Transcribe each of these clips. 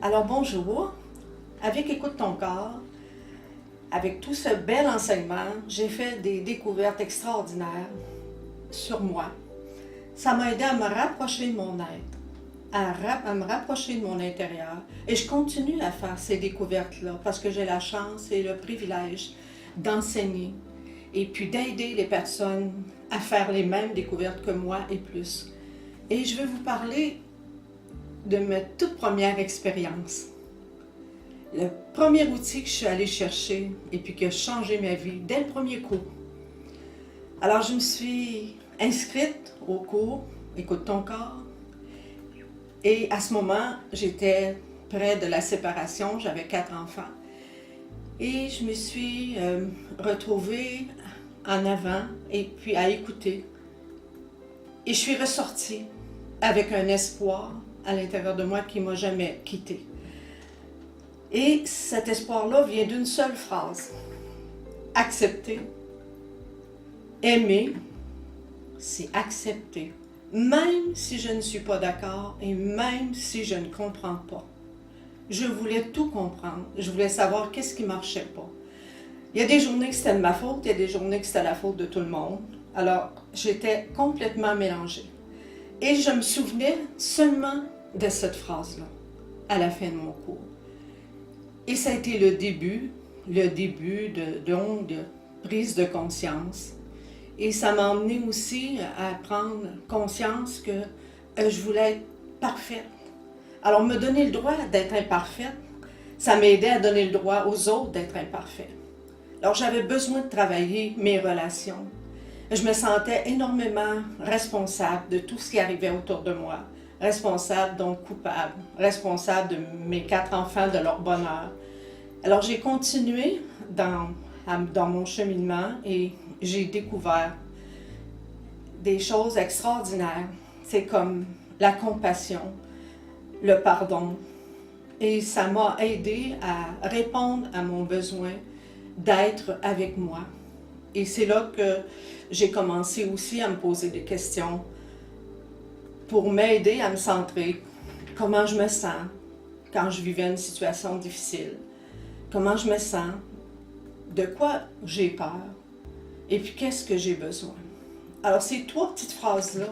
Alors bonjour, avec Écoute ton corps, avec tout ce bel enseignement, j'ai fait des découvertes extraordinaires sur moi. Ça m'a aidé à me rapprocher de mon être, à me rapprocher de mon intérieur. Et je continue à faire ces découvertes-là parce que j'ai la chance et le privilège d'enseigner et puis d'aider les personnes à faire les mêmes découvertes que moi et plus. Et je vais vous parler de ma toute première expérience. Le premier outil que je suis allée chercher et puis qui a changé ma vie dès le premier cours. Alors je me suis inscrite au cours Écoute ton corps et à ce moment j'étais près de la séparation, j'avais 4 enfants et je me suis retrouvée en avant et puis à écouter et je suis ressortie avec un espoir à l'intérieur de moi qui ne m'a jamais quittée. Et cet espoir-là vient d'une seule phrase. Accepter. Aimer, c'est accepter. Même si je ne suis pas d'accord et même si je ne comprends pas. Je voulais tout comprendre. Je voulais savoir qu'est-ce qui ne marchait pas. Il y a des journées que c'était de ma faute, il y a des journées que c'était la faute de tout le monde. Alors, j'étais complètement mélangée. Et je me souvenais seulement de cette phrase-là, à la fin de mon cours. Et ça a été le début de prise de conscience. Et ça m'a emmené aussi à prendre conscience que je voulais être parfaite. Alors, me donner le droit d'être imparfaite, ça m'aidait à donner le droit aux autres d'être imparfaits. Alors, j'avais besoin de travailler mes relations. Je me sentais énormément responsable de tout ce qui arrivait autour de moi. Responsable, donc coupable. Responsable de mes 4 enfants, de leur bonheur. Alors, j'ai continué dans mon cheminement et j'ai découvert des choses extraordinaires. C'est comme la compassion, le pardon. Et ça m'a aidé à répondre à mon besoin d'être avec moi. Et c'est là que j'ai commencé aussi à me poser des questions pour m'aider à me centrer. Comment je me sens quand je vivais une situation difficile? Comment je me sens? De quoi j'ai peur? Et puis qu'est-ce que j'ai besoin? Alors ces 3 petites phrases-là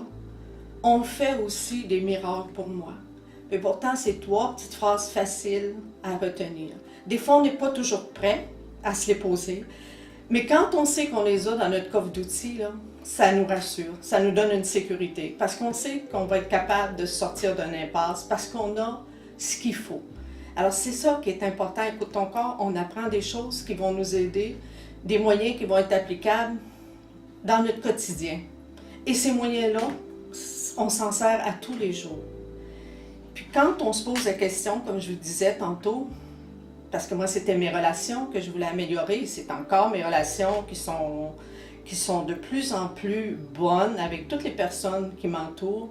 ont fait aussi des miracles pour moi. Et pourtant, c'est 3 petites phrases faciles à retenir. Des fois, on n'est pas toujours prêt à se les poser. Mais quand on sait qu'on les a dans notre coffre d'outils, là, ça nous rassure, ça nous donne une sécurité. Parce qu'on sait qu'on va être capable de sortir d'une impasse, parce qu'on a ce qu'il faut. Alors c'est ça qui est important. Écoute ton corps, on apprend des choses qui vont nous aider, des moyens qui vont être applicables dans notre quotidien. Et ces moyens-là, on s'en sert à tous les jours. Puis quand on se pose la question, comme je vous disais tantôt, parce que moi, c'était mes relations que je voulais améliorer. C'est encore mes relations qui sont de plus en plus bonnes avec toutes les personnes qui m'entourent.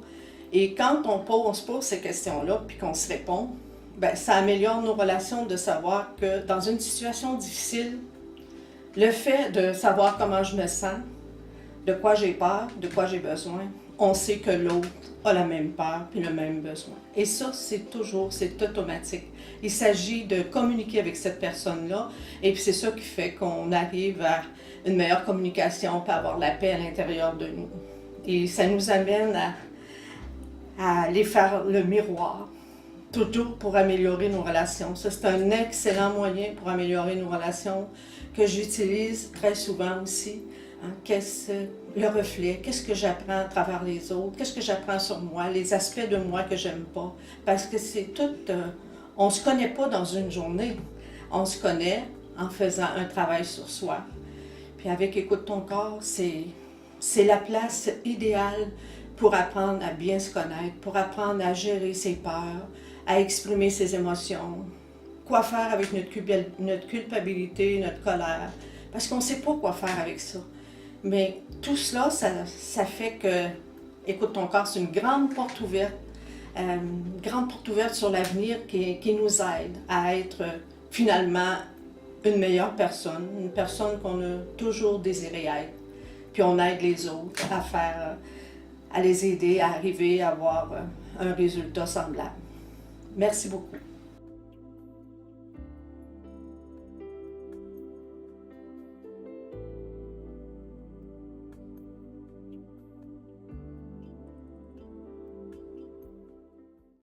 Et quand on se pose ces questions-là, puis qu'on se répond, ben, ça améliore nos relations de savoir que dans une situation difficile, le fait de savoir comment je me sens, de quoi j'ai peur, de quoi j'ai besoin, on sait que l'autre a la même peur puis le même besoin. Et ça, c'est automatique. Il s'agit de communiquer avec cette personne-là et puis c'est ça qui fait qu'on arrive à une meilleure communication puis avoir la paix à l'intérieur de nous. Et ça nous amène à aller faire le miroir, toujours pour améliorer nos relations. Ça, c'est un excellent moyen pour améliorer nos relations que j'utilise très souvent aussi. Le reflet, qu'est-ce que j'apprends à travers les autres, qu'est-ce que j'apprends sur moi, les aspects de moi que j'aime pas. Parce que c'est tout, on se connaît pas dans une journée, on se connaît en faisant un travail sur soi. Puis avec Écoute ton corps, c'est la place idéale pour apprendre à bien se connaître, pour apprendre à gérer ses peurs, à exprimer ses émotions, quoi faire avec notre culpabilité, notre colère, parce qu'on ne sait pas quoi faire avec ça. Mais tout cela, ça fait que, Écoute ton corps, c'est une grande porte ouverte sur l'avenir qui nous aide à être finalement une meilleure personne, une personne qu'on a toujours désiré être. Puis on aide les autres à les aider à arriver à avoir un résultat semblable. Merci beaucoup.